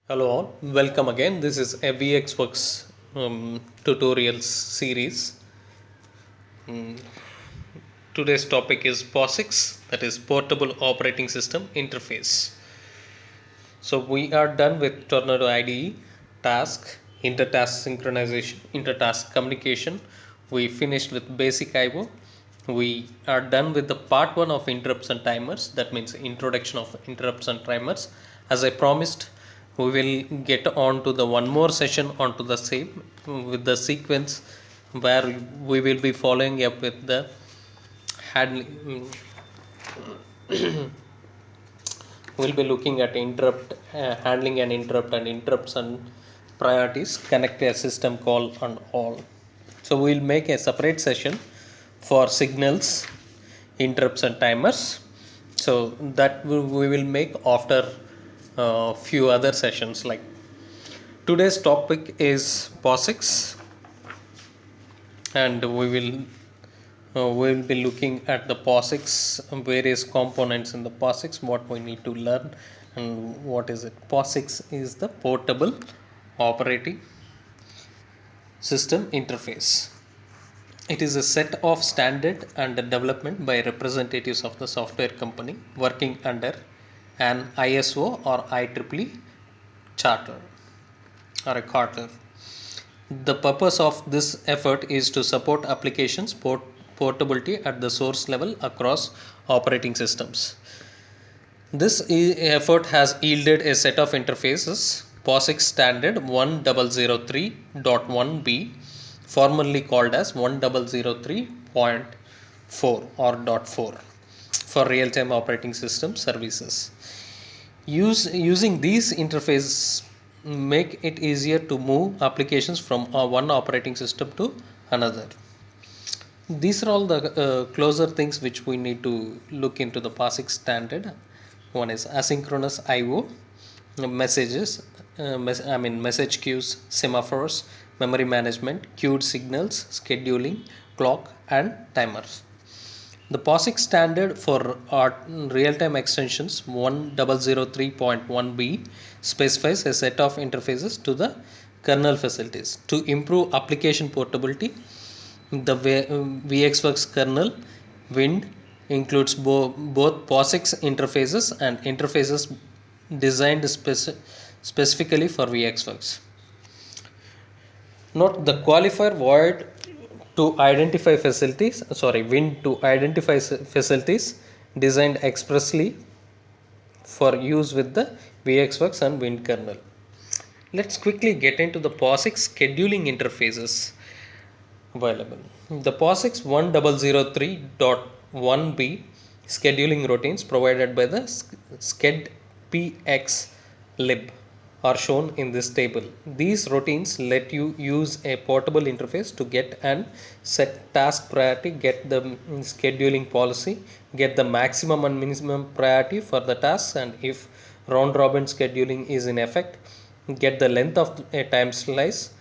Hello all, welcome again. This is a VXWorks tutorials series. Today's topic is POSIX, that is Portable Operating System Interface. So we are done with Tornado IDE, task, intertask synchronization, intertask communication. We finished with basic IO. We are done with the part 1 of interrupts and timers, that means introduction of interrupts and timers. As I promised, we will get on to the one more session onto the same with the sequence where we will be following up with the handling. We'll be looking at handling an interrupt and interrupts and priorities, connect a system call and all. So we'll make a separate session for signals, interrupts and timers. So that we will make after a few other sessions. Like today's topic is POSIX, and we'll be looking at the POSIX, various components in the POSIX, what we need to learn, and what is it. POSIX is the Portable Operating System Interface. It is a set of standard and development by representatives of the software company working under an ISO or IEEE charter or a charter. The purpose of this effort is to support applications portability at the source level across operating systems. This effort has yielded a set of interfaces, POSIX standard 1003.1b, formerly called as 1003.4 or .4 for real-time operating system services. Using these interfaces make it easier to move applications from one operating system to another. These are all the closer things which we need to look into the POSIX standard. One is asynchronous IO, messages, message queues, semaphores, memory management, queued signals, scheduling, clock, and timers. The POSIX standard for real-time extensions 1003.1b specifies a set of interfaces to the kernel facilities to improve application portability. The VXWorks kernel Wind includes both POSIX interfaces and interfaces designed specifically for VXWorks. Note the qualifier void to identify Wind to identify facilities designed expressly for use with the VXWorks and Wind kernel. Let's quickly get into the POSIX scheduling interfaces available. The POSIX 1003.1b scheduling routines provided by the SCHEDPX lib are shown in this table. These routines let you use a portable interface to get and set task priority, get the scheduling policy, get the maximum and minimum priority for the tasks, and if round robin scheduling is in effect, get the length of a time slice.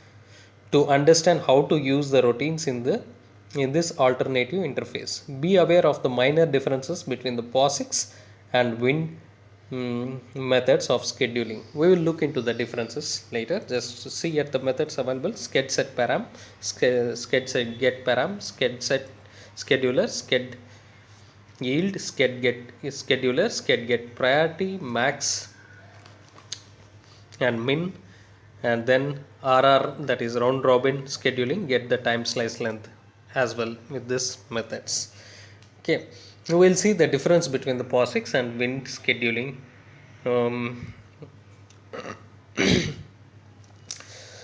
To understand how to use the routines in this alternative interface, be aware of the minor differences between the POSIX and Wind methods of scheduling. We will look into the differences later. Just to see at the methods available: sched set param, sched set get param, sched set scheduler, sched yield, sched get scheduler, sched get priority, max and min, and then RR, that is round robin scheduling, get the time slice length as well with this methods. Okay, we will see the difference between the POSIX and Wind scheduling.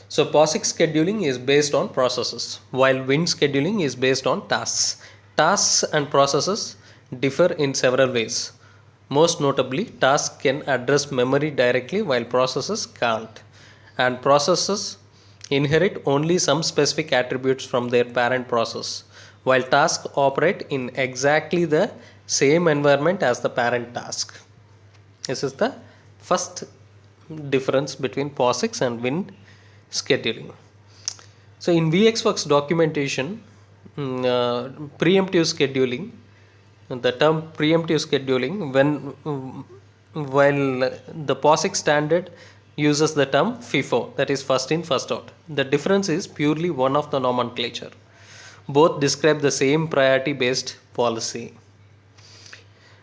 So POSIX scheduling is based on processes, while Wind scheduling is based on tasks. Tasks and processes differ in several ways. Most notably, tasks can address memory directly while processes can't, and processes inherit only some specific attributes from their parent process, while tasks operate in exactly the same environment as the parent task. This is the first difference between POSIX and Wind scheduling. So in VXWorks documentation, preemptive scheduling, the term preemptive scheduling, while the POSIX standard uses the term FIFO, that is first in first out. The difference is purely one of the nomenclature. Both describe the same priority based policy.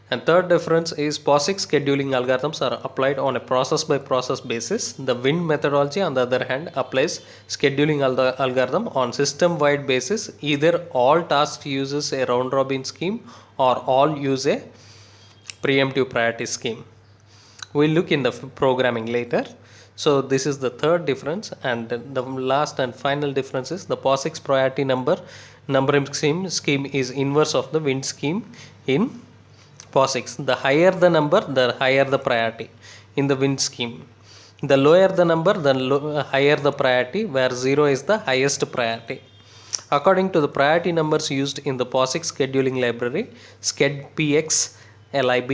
And third difference is POSIX scheduling algorithms are applied on a process by process basis. The WIND methodology on the other hand applies scheduling algorithm on system wide basis. Either all tasks uses a round robin scheme or all use a preemptive priority scheme. We'll look in the programming later. So this is the third difference, and the last and final difference is the POSIX priority numbering scheme is inverse of the WIND scheme in POSIX. The higher the number, the higher the priority in the WIND scheme. The lower the number, the higher the priority, where 0 is the highest priority. According to the priority numbers used in the POSIX scheduling library, SCHED-PX LIB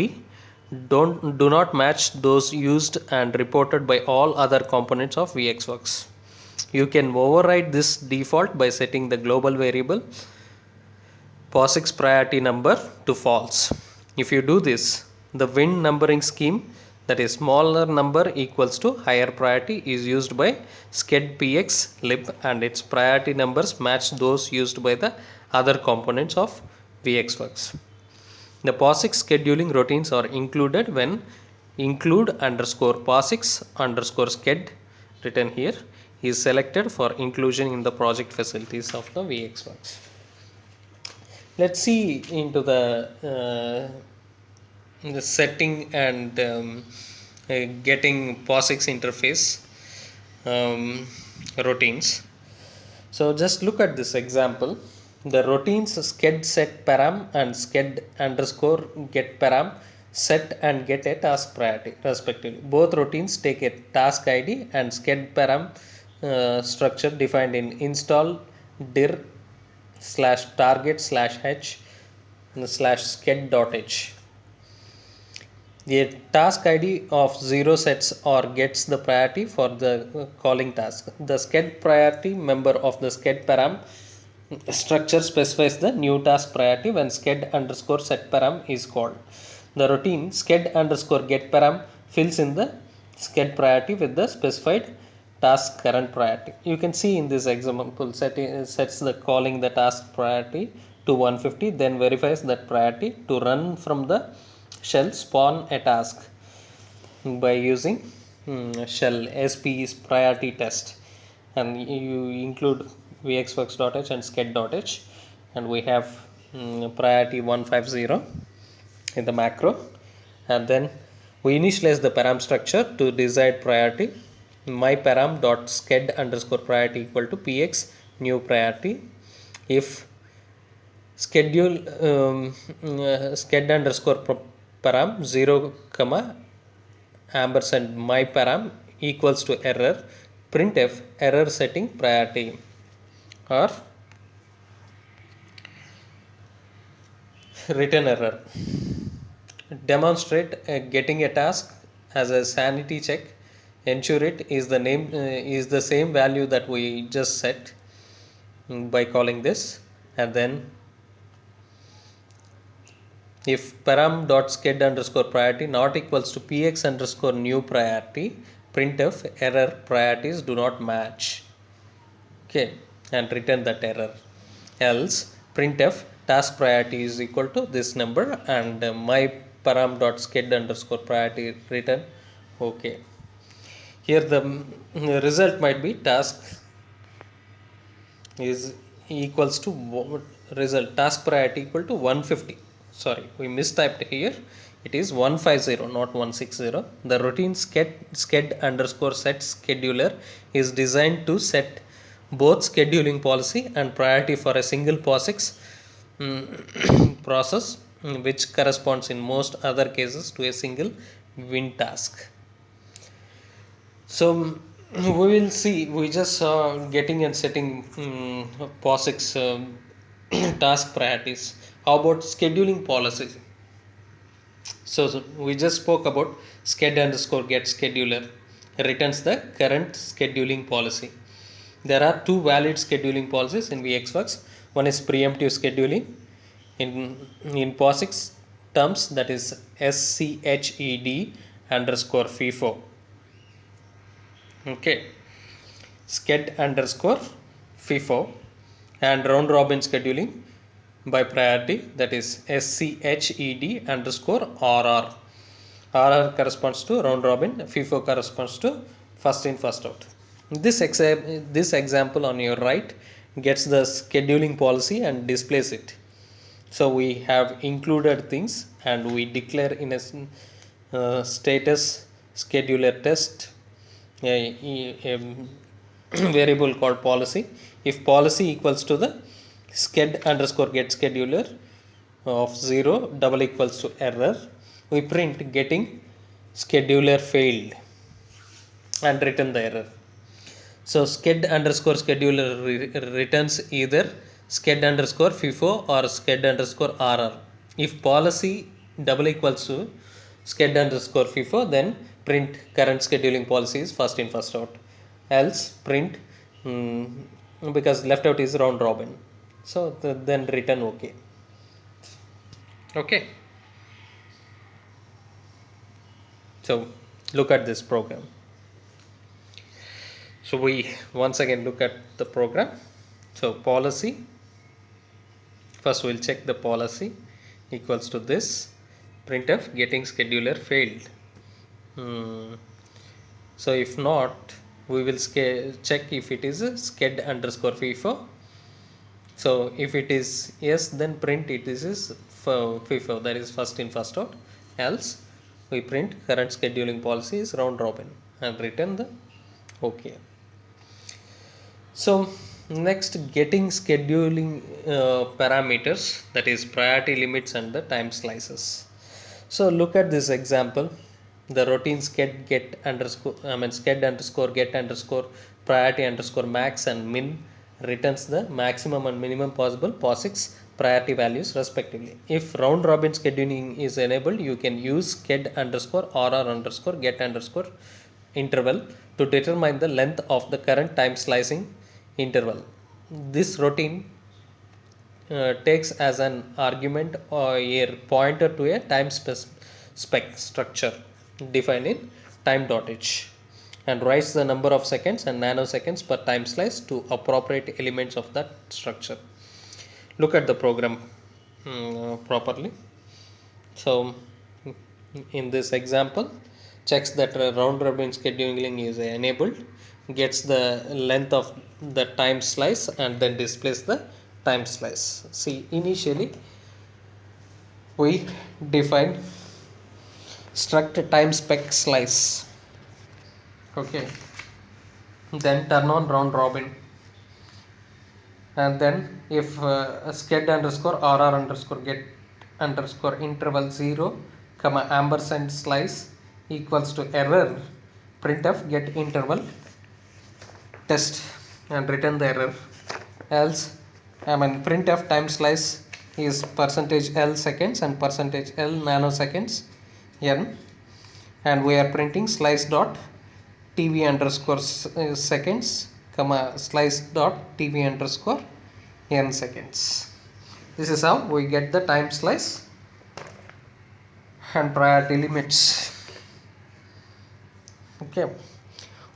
do not match those used and reported by all other components of VxWorks. You can override this default by setting the global variable POSIX priority number to false. If you do this, the WIND numbering scheme, that is smaller number equals to higher priority, is used by SCHED-PX lib, and its priority numbers match those used by the other components of VxWorks. The POSIX scheduling routines are included when include underscore POSIX underscore sched, written here, is selected for inclusion in the project facilities of the VxWorks. Let's see into the setting and getting POSIX interface routines. So just look at this example. The routines sched set param and sched underscore get param set and get a task priority respectively. Both routines take a task ID and sched param structure defined in install dir /target/h /sched.h. The task ID of 0 sets or gets the priority for the calling task. The sched priority member of the sched param structure specifies the new task priority when sched underscore set param is called. The routine sched underscore get param fills in the sched priority with the specified task current priority. You can see in this example sets the calling the task priority to 150, then verifies that priority to run from the shell spawn a task by using shell SP's priority test, and you include VxWorks.h and sched.h, and we have priority 150 in the macro, and then we initialize the param structure to desired priority. My param dot sched underscore priority equal to px new priority if schedule sched underscore param 0 comma ampersand my param equals to error, printf error setting priority, or return error. Demonstrate getting a task as a sanity check. Ensure it is the name is the same value that we just set by calling this, and then if param dot sched underscore priority not equals to px underscore new priority, printf error priorities do not match. Okay, and return that error. Else printf task priority is equal to this number, and my param dot sched underscore priority return okay. Here the result might be task is equals to result task priority equal to 150. Sorry, we mistyped here. It is 150, not 160. The routine sched underscore set scheduler is designed to set both scheduling policy and priority for a single POSIX process, which corresponds in most other cases to a single WIND task. So we will see, we just saw getting and setting POSIX task priorities. How about scheduling policy? So we just spoke about sched underscore get scheduler returns the current scheduling policy. There are two valid scheduling policies in VxWorks. One is preemptive scheduling in POSIX terms, that is SCHED underscore FIFO. Okay, sched underscore FIFO and round robin scheduling by priority, that is SCHED underscore RR. RR corresponds to round robin, FIFO corresponds to first in first out. This example on your right gets the scheduling policy and displays it. So we have included things and we declare in a status scheduler test a variable called policy. If policy equals to the sched underscore get scheduler of 0 double equals to error, we print getting scheduler failed and return the error. So sched underscore scheduler returns either sched underscore FIFO or sched underscore RR. If policy double equals to sched underscore FIFO, then print current scheduling policy is first in first out. Else print because left out is round robin. So then return OK. Okay. So look at this program. So we once again look at the program. So policy, first we'll check the policy equals to this printf getting scheduler failed. So if not, we will check if it is a sched underscore FIFO. So if it is yes, then print it is FIFO, that is first in first out. Else we print current scheduling policy is round robin and return the OK. So next, getting scheduling parameters, that is priority limits and the time slices. So look at this example. The routine sched get underscore sched underscore get underscore priority underscore max and min returns the maximum and minimum possible POSIX priority values respectively. If round robin scheduling is enabled, you can use sched underscore RR underscore get underscore interval to determine the length of the current time slicing interval. This routine takes as an argument or a pointer to a time spec structure defined in time.h and writes the number of seconds and nanoseconds per time slice to appropriate elements of that structure. Look at the program properly. So in this example, checks that round robin scheduling is enabled, gets the length of the time slice and then displays the time slice. See, initially we define struct time spec slice. Okay, then turn on round robin, and then if sched underscore RR underscore get underscore interval 0 comma ampersand slice equals to error, printf get interval test and return the error. Else printf time slice is %L seconds and %L nanoseconds n, and we are printing slice dot tv underscore seconds comma slice dot tv underscore n seconds. This is how we get the time slice and priority limits. Okay,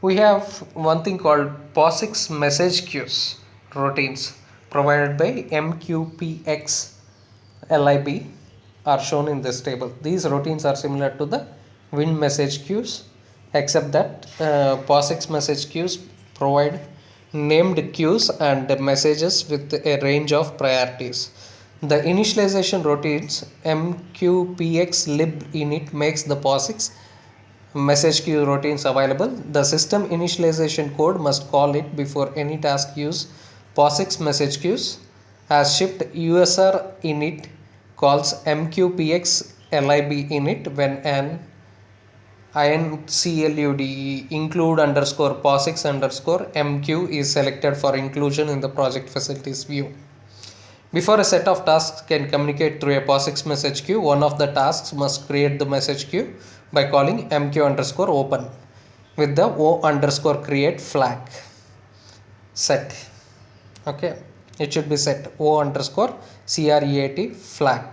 we have one thing called POSIX message queues routines provided by MQPX LIB are shown in this table. These routines are similar to the Win message queues, except that POSIX message queues provide named queues and messages with a range of priorities. The initialization routines MQPX lib init makes the POSIX message queue routines available. The system initialization code must call it before any task use POSIX message queues. As shipped, USR init calls MQPX lib init when an include include underscore POSIX underscore MQ is selected for inclusion in the project facilities view. Before a set of tasks can communicate through a POSIX message queue, one of the tasks must create the message queue by calling MQ underscore open with the O underscore create flag set. Okay, it should be set O underscore creat flag.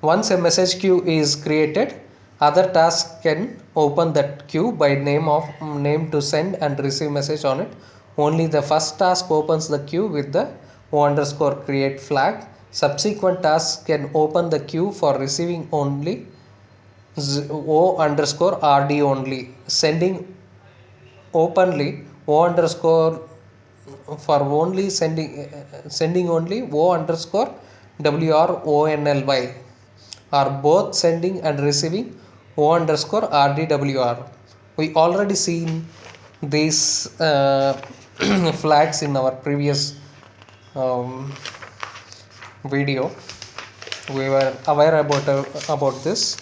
Once a message queue is created, Other tasks can open that queue by name to send and receive message on it. Only the first task opens the queue with the O_create flag. Subsequent tasks can open the queue for receiving only O_rd only, sending openly O_ for only sending only O_WR_ONLY, are both sending and receiving O_RDWR. We already seen these flags in our previous video. We were aware about this.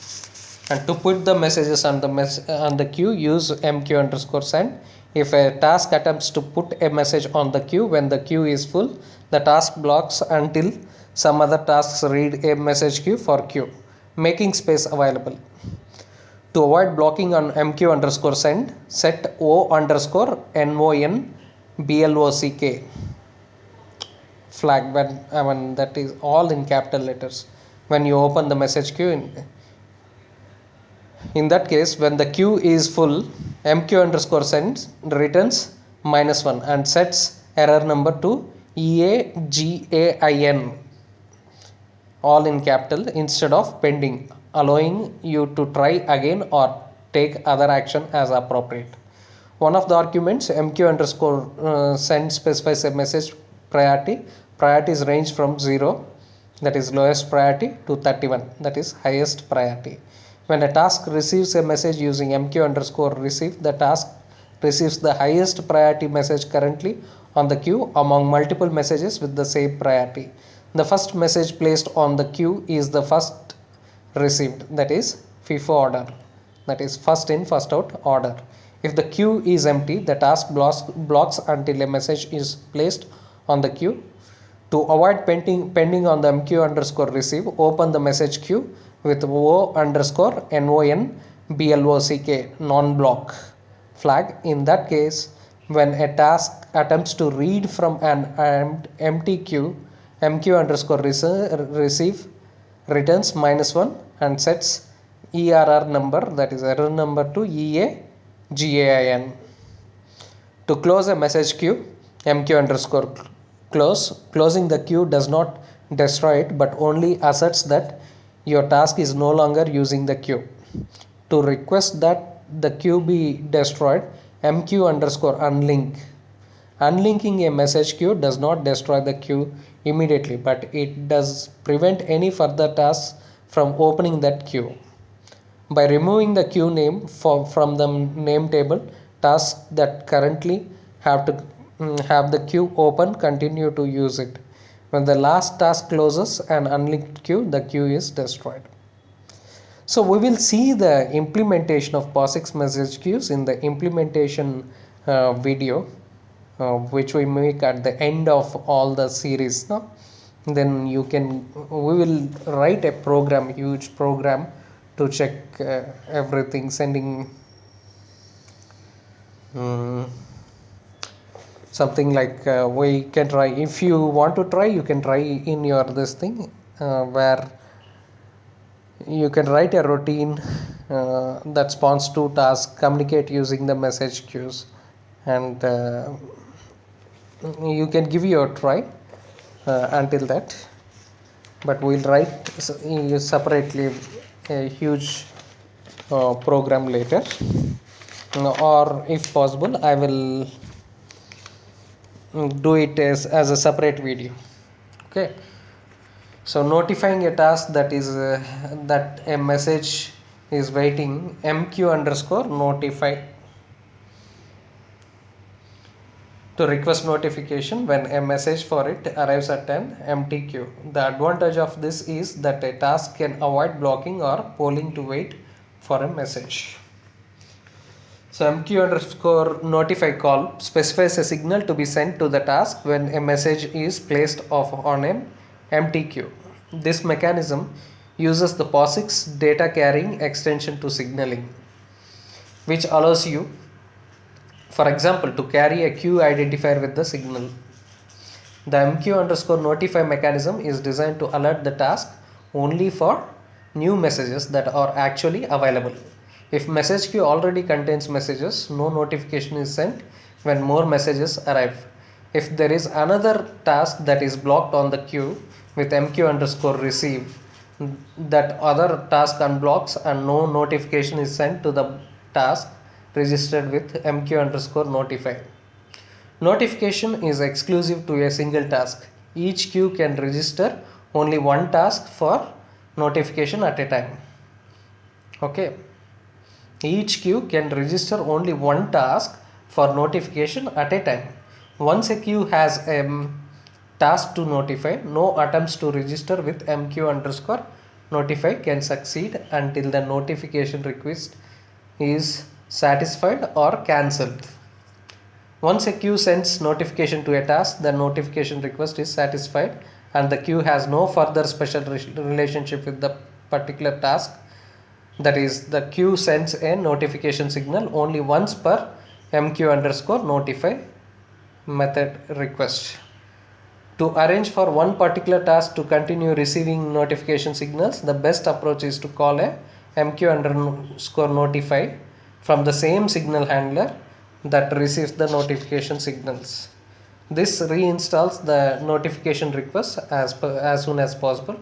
And to put the messages on the queue, use MQ_send. If a task attempts to put a message on the queue when the queue is full, the task blocks until some other tasks read a message queue for queue, making space available. To avoid blocking on MQ_send, set O_NONBLOCK flag when that is all in capital letters when you open the message queue. In that case, when the queue is full, MQ_send returns -1 and sets error number to EAGAIN, all in capital, instead of pending, allowing you to try again or take other action as appropriate. One of the arguments MQ_send specifies a message priority. Priorities range from 0, that is lowest priority, to 31, that is highest priority. When a task receives a message using MQ_receive, the task receives the highest priority message currently on the queue among multiple messages with the same priority. The first message placed on the queue is the first received, that is FIFO order, that is first in first out order. If the queue is empty, the task blocks until a message is placed on the queue. To avoid pending on the MQ_receive, open the message queue with O_NONBLOCK non-block flag. In that case, when a task attempts to read from an empty queue, MQ_receive returns -1 and sets ERR number, that is error number, to EAGAIN. To close a message queue, closing the queue does not destroy it but only asserts that your task is no longer using the queue. To request that the queue be destroyed, MQ_unlink. Unlinking a message queue does not destroy the queue immediately, but it does prevent any further tasks from opening that queue. By removing the queue name from the name table, tasks that currently have the queue open continue to use it. When the last task closes an unlinked queue, the queue is destroyed. So we will see the implementation of POSIX message queues in the implementation video, which we make at the end of all the series. No? Then we will write a program, huge program, to check everything, sending something like we can try. If you want to try, you can try in your this thing, where you can write a routine that spawns 2 tasks, communicate using the message queues, and you can give your try until that. But we'll write separately a huge program later, or if possible I will do it as a separate video. Okay, so notifying a task that is that a message is waiting, MQ_notify to request notification when a message for it arrives at an empty queue. The advantage of this is that a task can avoid blocking or polling to wait for a message. So MQ_notify call specifies a signal to be sent to the task when a message is placed on an empty queue. This mechanism uses the POSIX data carrying extension to signaling, which allows you, for example, to carry a queue identifier with the signal. The MQ_notify mechanism is designed to alert the task only for new messages that are actually available. If message queue already contains messages, no notification is sent when more messages arrive. If there is another task that is blocked on the queue with mq underscore receive, that other task unblocks and no notification is sent to the task registered with mq underscore notify. Notification is exclusive to a single task. Each queue can register only one task for notification at a time. Okay. Each queue can register only one task for notification at a time. Once a queue has a task to notify, no attempts to register with mq underscore notify can succeed until the notification request is satisfied or cancelled. Once a queue sends notification to a task, the notification request is satisfied and the queue has no further special relationship with the particular task. That is, the queue sends a notification signal only once per mq underscore notify method request. To arrange for one particular task to continue receiving notification signals, the best approach is to call a mq underscore notify from the same signal handler that receives the notification signals. This reinstalls the notification request as soon as possible.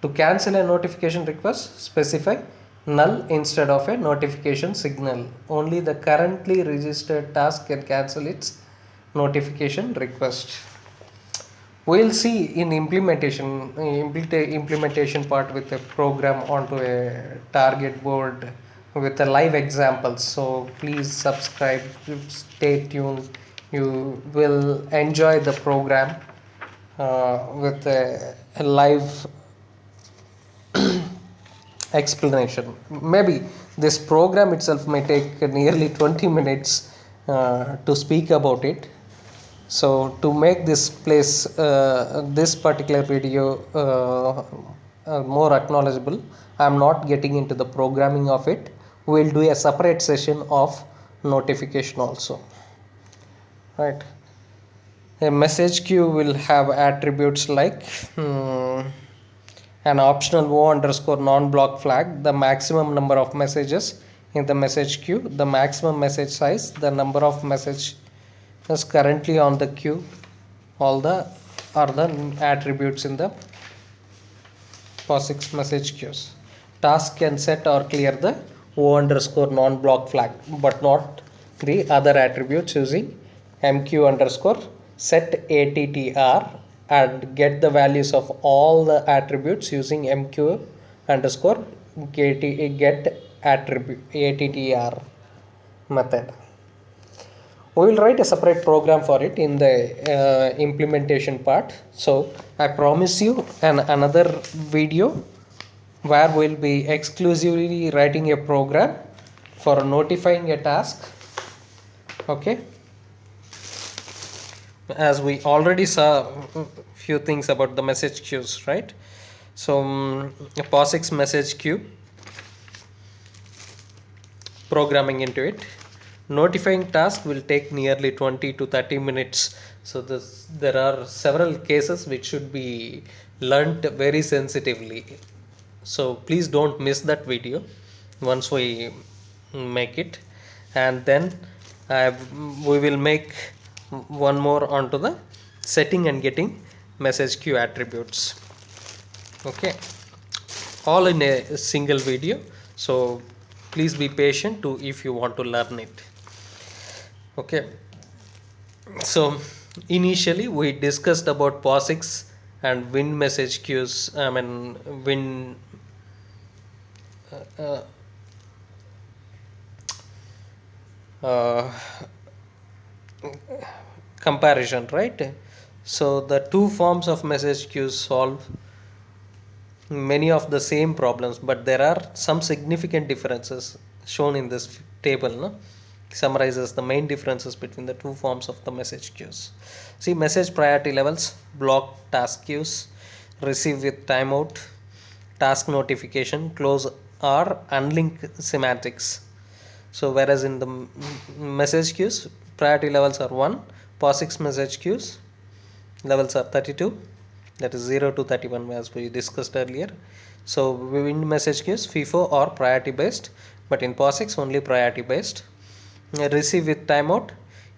To cancel a notification request, specify null instead of a notification signal. Only the currently registered task can cancel its notification request. We'll see in implementation part with a program onto a target board with a live example. So please subscribe, stay tuned. You will enjoy the program with a live explanation. Maybe this program itself may take nearly 20 minutes to speak about it. So to make this this particular video more acknowledgeable, I am not getting into the programming of it. We will do a separate session of notification also. Right. A message queue will have attributes like an optional O underscore non-block flag, the maximum number of messages in the message queue, the maximum message size, the number of messages currently on the queue. All the are the attributes in the POSIX message queues. Task can set or clear the O underscore non-block flag, but not the other attributes using mq underscore set attr and get the values of all the attributes using mq underscore get attribute attr method. We will write a separate program for it in the implementation part. So I promise you another video where we'll be exclusively writing a program for notifying a task. Okay, as we already saw a few things about the message queues, right? So a POSIX message queue, programming into it. Notifying task will take nearly 20 to 30 minutes. So there are several cases which should be learnt very sensitively. So please don't miss that video once we make it, and then we will make one more onto the setting and getting message queue attributes. Okay, all in a single video. So please be patient to if you want to learn it. Okay, so initially we discussed about POSIX and Win message queues. I mean Win comparison, right? So the two forms of message queues solve many of the same problems, but there are some significant differences shown in this table. No? Summarizes the main differences between the two forms of the message queues. See, message priority levels: block task queues, receive with timeout, task notification, close or unlink semantics. So whereas in the message queues, priority levels are 1, POSIX message queues levels are 32, that is 0 to 31 as we discussed earlier. So wind message queue is FIFO or priority based, but in POSIX only priority based. Receive with timeout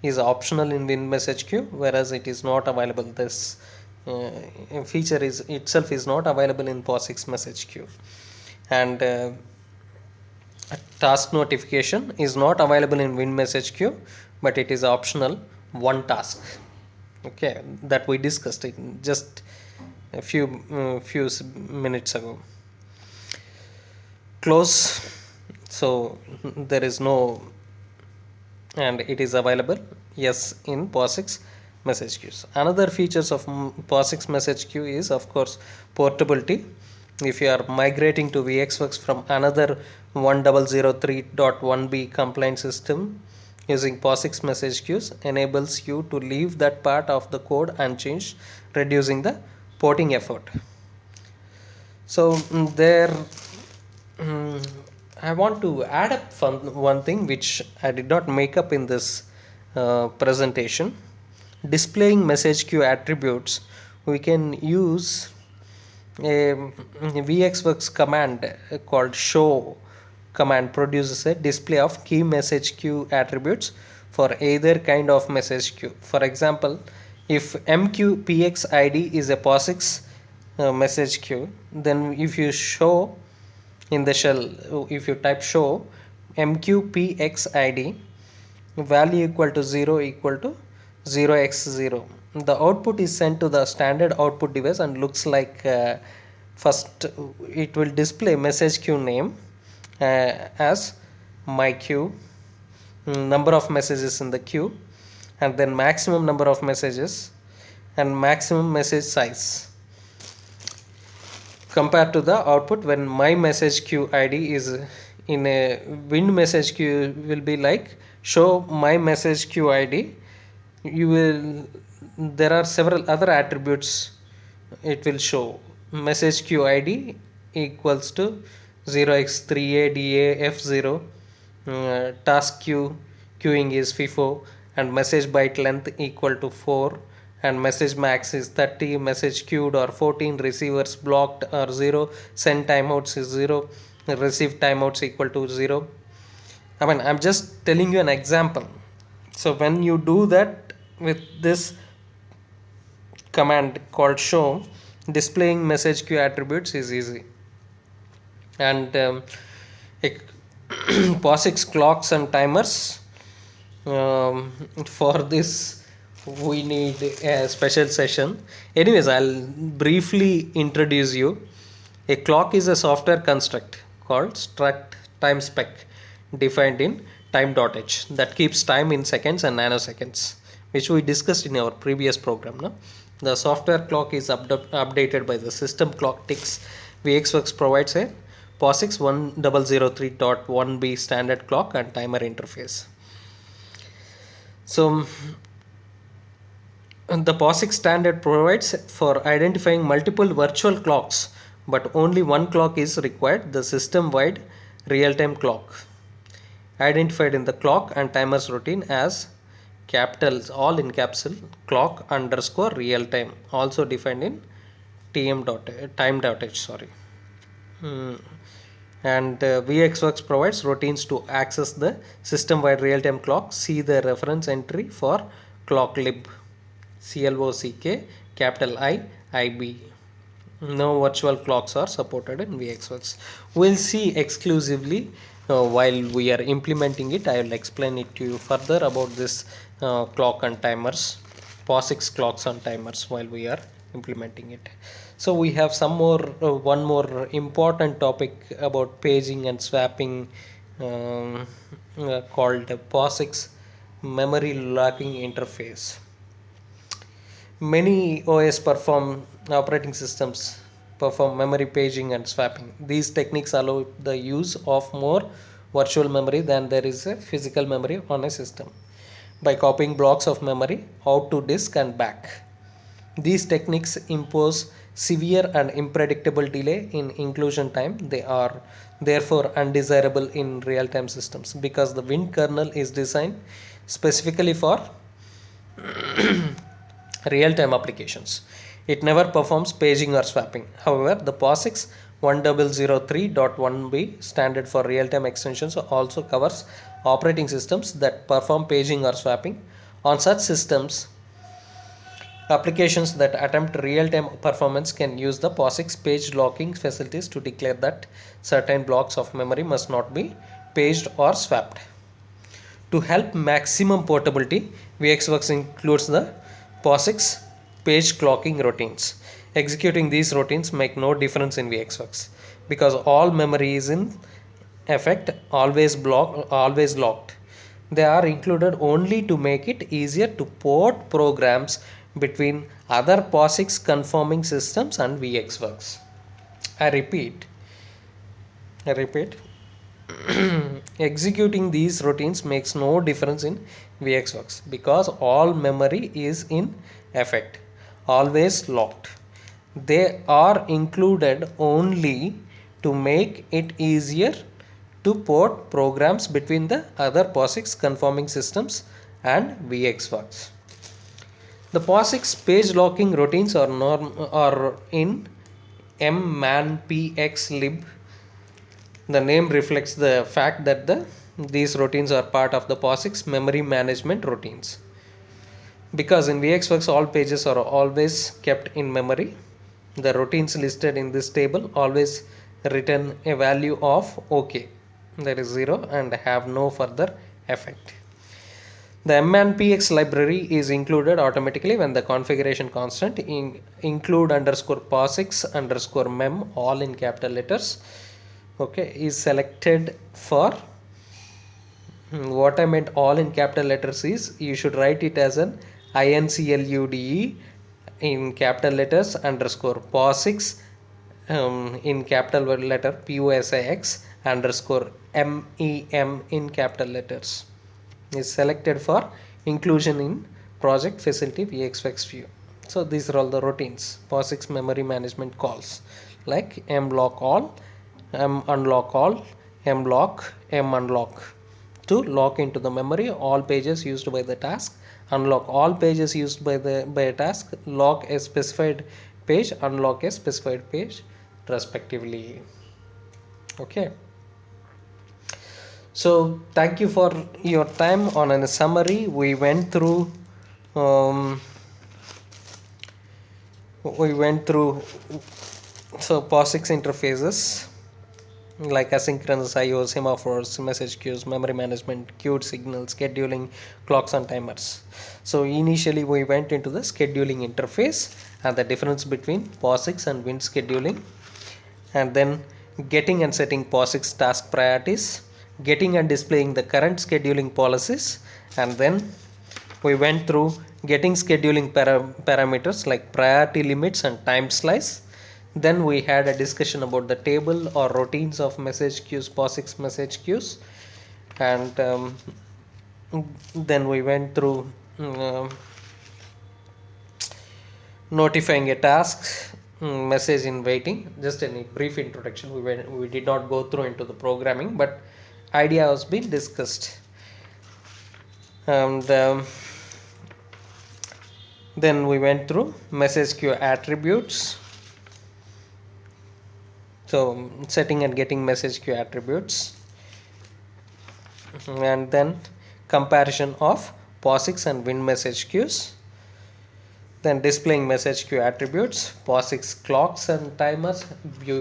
is optional in wind message queue, whereas it is not available. This feature is itself is not available in POSIX message queue. And task notification is not available in wind message queue, but it is optional one task. Okay, that we discussed it just a few minutes ago. Close, so there is no, and it is available yes in POSIX message queues. Another features of POSIX message queue is of course portability. If you are migrating to VxWorks from another 1003.1b compliant system, using POSIX message queues enables you to leave that part of the code unchanged, reducing the porting effort. So there I want to add up one thing which I did not make up in this presentation. Displaying message queue attributes, we can use a VxWorks command called show command produces a display of key message queue attributes for either kind of message queue. For example, if MQPXID is a POSIX message queue, then if you show in the shell, if you type show MQPXID value equal to 0 equal to 0x0, the output is sent to the standard output device and looks like first it will display message queue name as my queue, number of messages in the queue, and then maximum number of messages and maximum message size compared to the output when my message queue ID is in a wind message queue will be like show my message queue ID. You will, there are several other attributes it will show. Message queue ID equals to 0x3ADAF0, task queue queuing is FIFO, and message byte length equal to 4, and message max is 30, message queued or 14, receivers blocked or 0, send timeouts is 0, receive timeouts equal to 0. I mean, I'm just telling you an example. So when you do that with this command called show, displaying message queue attributes is easy. And POSIX clocks and timers, for this we need a special session. Anyways, I'll briefly introduce you. A clock is a software construct called struct time spec defined in time.h that keeps time in seconds and nanoseconds, which we discussed in our previous program. No? The software clock is updated by the system clock ticks. VxWorks provides a POSIX 1003.1b standard clock and timer interface. So the POSIX standard provides for identifying multiple virtual clocks, but only one clock is required, the system-wide real-time clock, identified in the clock and timers routine as capitals, all in capsule, clock underscore real time, also defined in time.h. Sorry. And VxWorks provides routines to access the system-wide real-time clock. See the reference entry for clocklib, CLOCK, capital I, IB. No virtual clocks are supported in VxWorks. We'll see exclusively while we are implementing it. I will explain it to you further about this clock and timers, POSIX clocks and timers while we are implementing it. So we have some more one more important topic about paging and swapping called POSIX memory locking interface. Many operating systems perform memory paging and swapping. These techniques allow the use of more virtual memory than there is a physical memory on a system by copying blocks of memory out to disk and back. These techniques impose severe and unpredictable delay in inclusion time. They are therefore undesirable in real-time systems because the Wind kernel is designed specifically for real-time applications. It never performs paging or swapping. However, the POSIX 1003.1b standard for real-time extensions also covers operating systems that perform paging or swapping. On such systems, applications that attempt real-time performance can use the POSIX page locking facilities to declare that certain blocks of memory must not be paged or swapped. To help maximum portability, VxWorks includes the POSIX page clocking routines. Executing these routines make no difference in VxWorks because all memory is in effect always locked. They are included only to make it easier to port programs between other POSIX conforming systems and VxWorks. I repeat, executing these routines makes no difference in VxWorks because all memory is in effect, always locked. They are included only to make it easier to port programs between the other POSIX conforming systems and VxWorks. The POSIX page locking routines are in mmanpxlib. The name reflects the fact that these routines are part of the POSIX memory management routines. Because in VxWorks all pages are always kept in memory, the routines listed in this table always return a value of OK, that is 0, and have no further effect. The mmanpx library is included automatically when the configuration constant include underscore POSIX underscore mem, all in capital letters, okay, is selected for. What I meant all in capital letters is you should write it as an INCLUDE in capital letters underscore POSIX in capital letter POSIX underscore MEM in capital letters is selected for inclusion in project facility VxWorks view. So these are all the routines, POSIX memory management calls like mlock all, munlock all, mlock, munlock to lock into the memory all pages used by the task, unlock all pages used by a task, lock a specified page, unlock a specified page respectively. Okay. So thank you for your time. On a summary, we went through so POSIX interfaces like asynchronous IO, semaphores, message queues, memory management, queued signals, scheduling, clocks and timers. So initially we went into the scheduling interface and the difference between POSIX and Win scheduling, and then getting and setting POSIX task priorities, getting and displaying the current scheduling policies, and then we went through getting scheduling parameters like priority limits and time slice. Then we had a discussion about the table or routines of message queues, POSIX message queues, and then we went through notifying a task, message in waiting. Just a brief introduction. We did not go through into the programming, but idea has been discussed. And then we went through message queue attributes. So setting and getting message queue attributes, and then comparison of POSIX and Win message queues, then displaying message queue attributes, POSIX clocks and timers,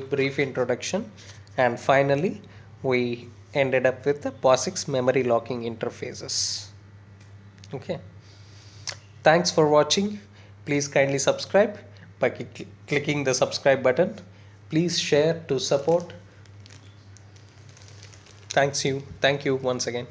brief introduction, and finally we ended up with the POSIX memory locking interfaces. Okay, thanks for watching. Please kindly subscribe by clicking the subscribe button. Please share to support. Thank you once again.